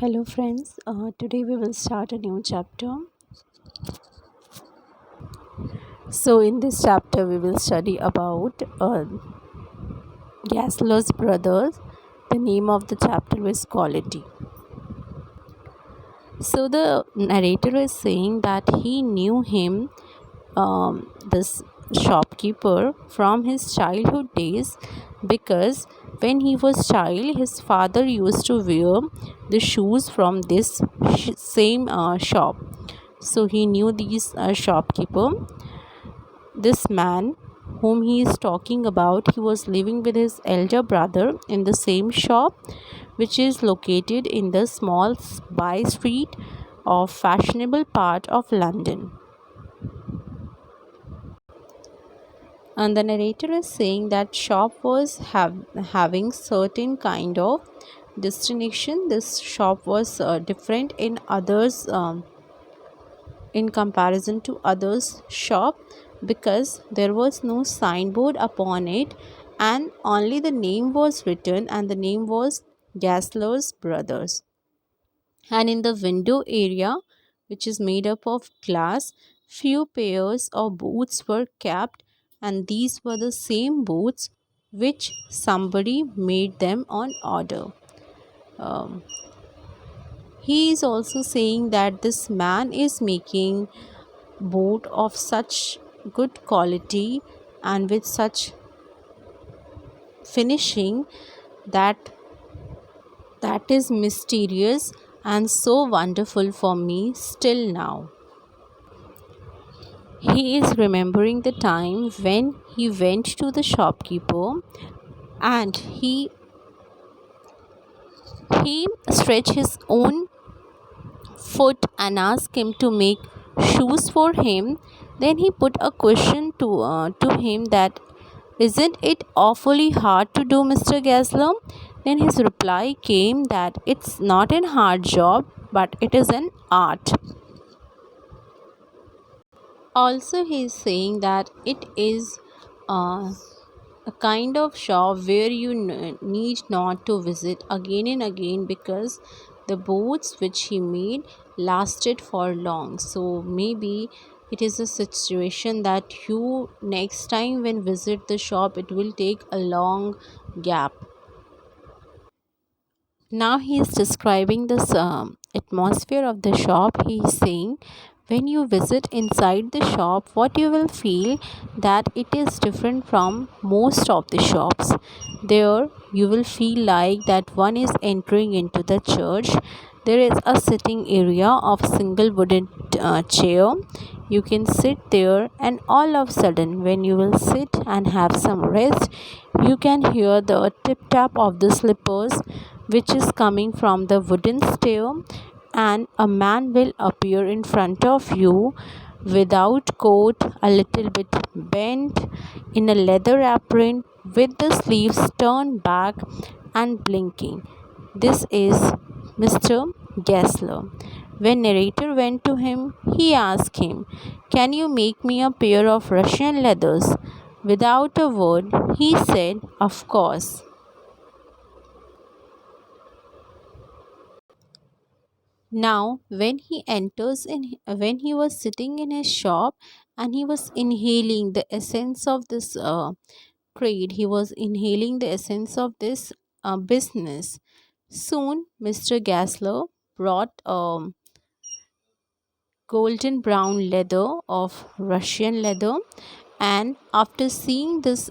Hello, friends. Today we will start a new chapter. So, in this chapter, we will study about Gasler's brothers. The name of the chapter is Quality. So, the narrator is saying that he knew him, this shopkeeper, from his childhood days because when he was child, his father used to wear the shoes from this same shop. So he knew these shopkeeper. This man whom he is talking about, he was living with his elder brother in the same shop, which is located in the small by street of fashionable part of London. And the narrator is saying that shop was having certain kind of destination. This shop was different in comparison to others shop because there was no signboard upon it, and only the name was written, and the name was Gasler's Brothers. And in the window area, which is made up of glass, few pairs of boots were kept, and these were the same boots which somebody made them on order. um, he is also saying that this man is making boat of such good quality and with such finishing that is mysterious and so wonderful for me still now. He is remembering the time when he went to the shopkeeper, and he stretched his own foot and asked him to make shoes for him. Then he put a question to him that, isn't it awfully hard to do, Mr. Gaslam? Then his reply came that it's not an hard job, but it is an art. Also, he is saying that it is uh, a kind of shop where you need not to visit again and again because the boats which he made lasted for long. So maybe it is a situation that you next time when visit the shop, it will take a long gap. Now he is describing this atmosphere of the shop. He is saying, when you visit inside the shop, what you will feel that it is different from most of the shops. There you will feel like that one is entering into the church. There is a sitting area of single wooden chair. You can sit there, and all of a sudden when you will sit and have some rest, you can hear the tip tap of the slippers which is coming from the wooden stair, and a man will appear in front of you without coat, a little bit bent, in a leather apron with the sleeves turned back and blinking. This is Mr. Gessler. When narrator went to him, he asked him, can you make me a pair of Russian leathers? Without a word, he said, of course. Now, when he was sitting in his shop and he was inhaling the essence of this trade, he was inhaling the essence of this business. Soon, Mr. Gasler brought golden brown leather of Russian leather, and after seeing this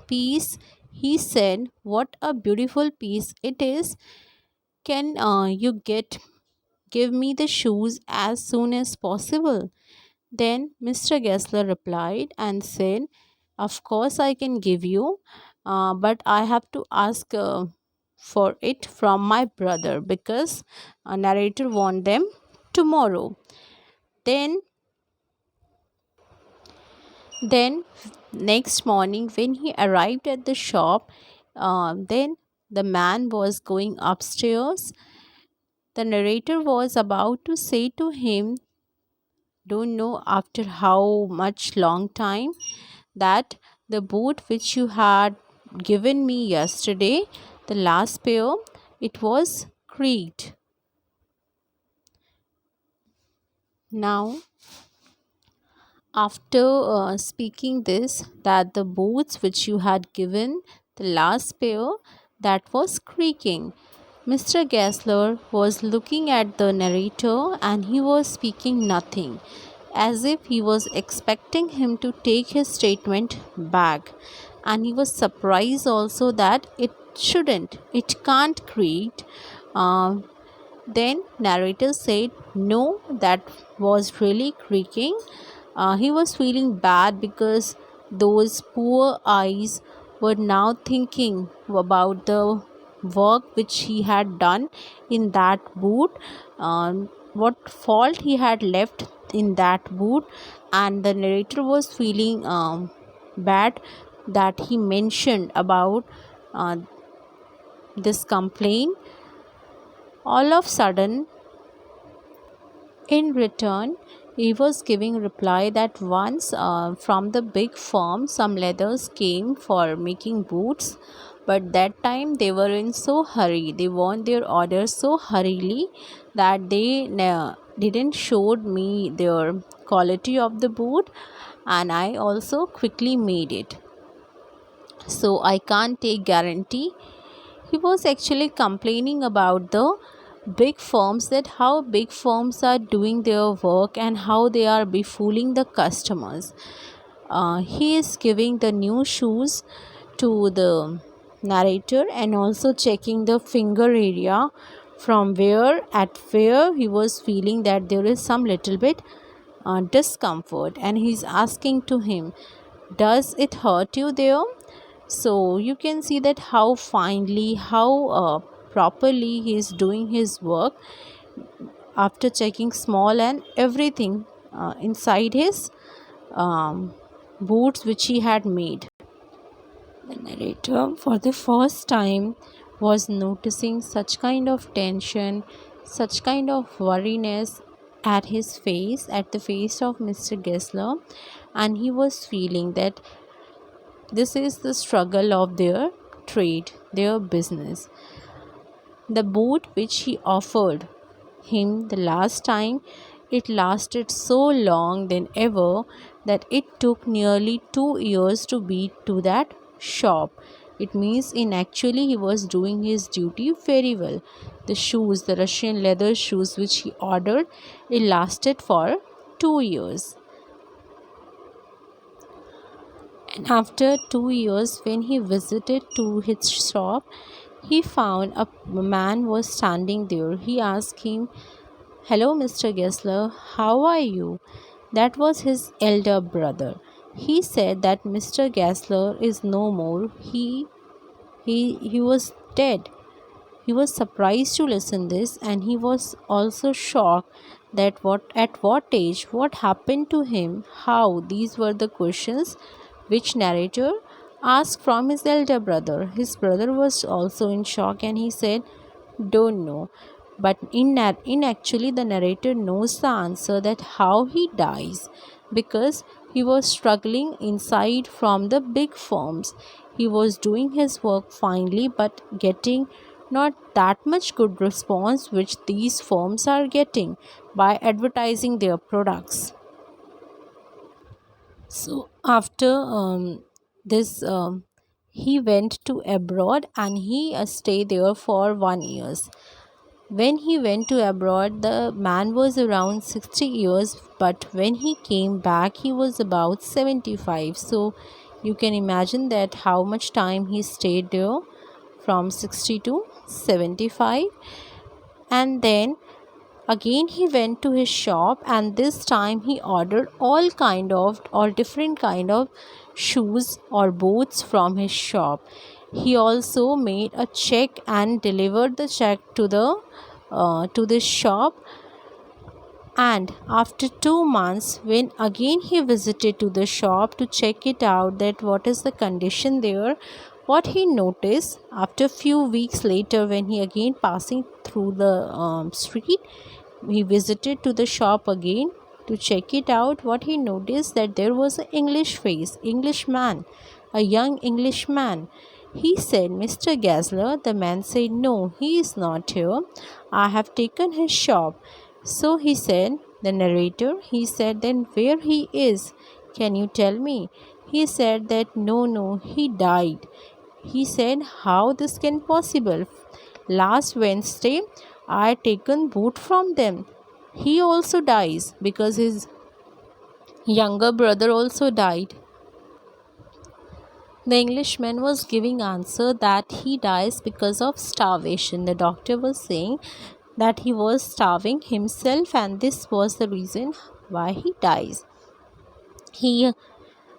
piece, he said, "What a beautiful piece it is! Can you give me the shoes as soon as possible?" Then Mr. Gessler replied and said, of course, I can give you, but I have to ask for it from my brother because a narrator want them tomorrow. Then, then next morning, when he arrived at the shop, then the man was going upstairs. The narrator was about to say to him, don't know after how much long time, that the boot which you had given me yesterday, the last pair, it was creaked. Now, after speaking this, that the boots which you had given, the last pair, that was creaking. Mr. Gessler was looking at the narrator and he was speaking nothing, as if he was expecting him to take his statement back. And he was surprised also that it can't create. Um, then narrator said, "No, that was really creaking." He was feeling bad because those poor eyes were now thinking about the work which he had done in that boot, what fault he had left in that boot, and the narrator was feeling bad that he mentioned about uh, this complaint. All of sudden, in return, he was giving reply that once from the big firm some leathers came for making boots, but that time they were in so hurry. They want their orders so hurriedly that they didn't showed me their quality of the boot, and I also quickly made it. So I can't take guarantee. He was actually complaining about the big firms, that how big firms are doing their work and how they are befooling the customers. He is giving the new shoes to the narrator and also checking the finger area from where he was feeling that there is some little bit discomfort, and he's asking to him, does it hurt you there? So you can see that how finely, how properly he is doing his work after checking small and everything inside his um, boots which he had made. The narrator, for the first time, was noticing such kind of tension, such kind of worriness at the face of Mr. Gessler, and he was feeling that this is the struggle of their trade, their business. The boot which he offered him the last time, it lasted so long than ever that it took nearly 2 years to beat to that shop. It means in actually he was doing his duty very well. The shoes, the Russian leather shoes which he ordered, it lasted for 2 years. And after 2 years, when he visited to his shop, he found a man was standing there. He asked him, "Hello, Mr. Gessler, how are you?" That was his elder brother. He said that Mr. Gessler is no more. He was dead. He was surprised to listen this, and he was also shocked that what age, what happened to him, how. These were the questions which narrator asked from his elder brother. His brother was also in shock and he said, "Don't know." But in actually the narrator knows the answer, that how he dies, because he was struggling inside from the big firms. He was doing his work finely but getting not that much good response which these firms are getting by advertising their products. So after this he went to abroad and he stayed there for 1 year. When he went to abroad, the man was around 60 years, but when he came back, he was about 75. So you can imagine that how much time he stayed there, from 60 to 75. And then again he went to his shop, and this time he ordered all kind of or different kind of shoes or boots from his shop. He also made a check and delivered the check to this shop. And after 2 months, when again he visited to the shop to check it out that what is the condition there, what he noticed after few weeks later, when he again passing through the street, he visited to the shop again to check it out. What he noticed, that there was an English man, a young English man. He said, "Mr. Gessler." The man said, "No, he is not here. I have taken his shop." So he said, The narrator, he said, then where he is? Can you tell me? He said that no, he died. He said, how this can possible? Last Wednesday, I taken boot from them. He also dies because his younger brother also died. The Englishman was giving answer that he dies because of starvation. The doctor was saying that he was starving himself and this was the reason why he dies. He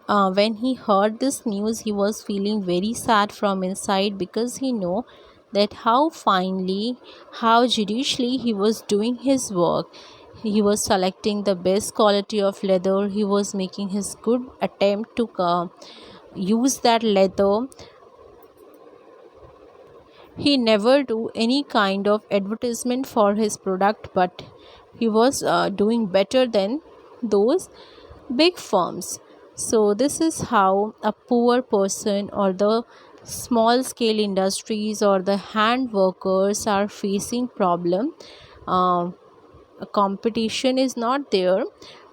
when he heard this news, he was feeling very sad from inside because he know that how finely, how judiciously he was doing his work. He was selecting the best quality of leather. He was making his good attempt to use that leather. He never do any kind of advertisement for his product, but he was doing better than those big firms. So this is how a poor person or the small scale industries or the hand workers are facing problem. Um, a competition is not there,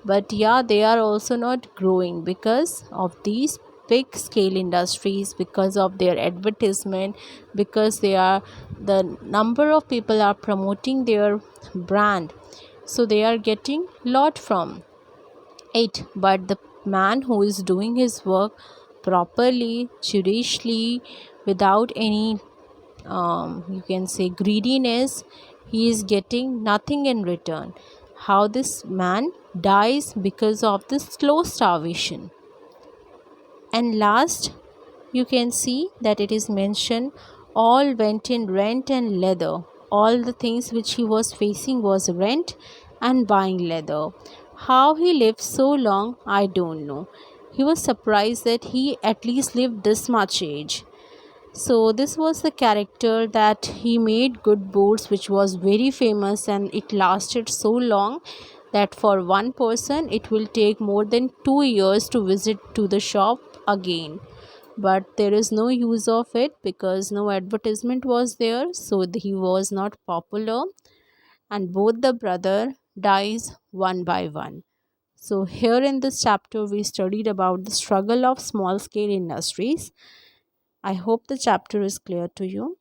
but yeah, they are also not growing because of these big scale industries, because of their advertisement, because they are, the number of people are promoting their brand, so they are getting lot from it. But the man who is doing his work properly, judiciously, without any you can say greediness, he is getting nothing in return. How this man dies because of the slow starvation. And last, you can see that it is mentioned all went in rent and leather. All the things which he was facing was rent and buying leather. How he lived so long, I don't know. He was surprised that he at least lived this much age. So this was the character that he made good boots, which was very famous and it lasted so long that for one person it will take more than 2 years to visit to the shop again. But there is no use of it because no advertisement was there, so he was not popular, and both the brother dies one by one. So here in this chapter we studied about the struggle of small scale industries. I hope the chapter is clear to you.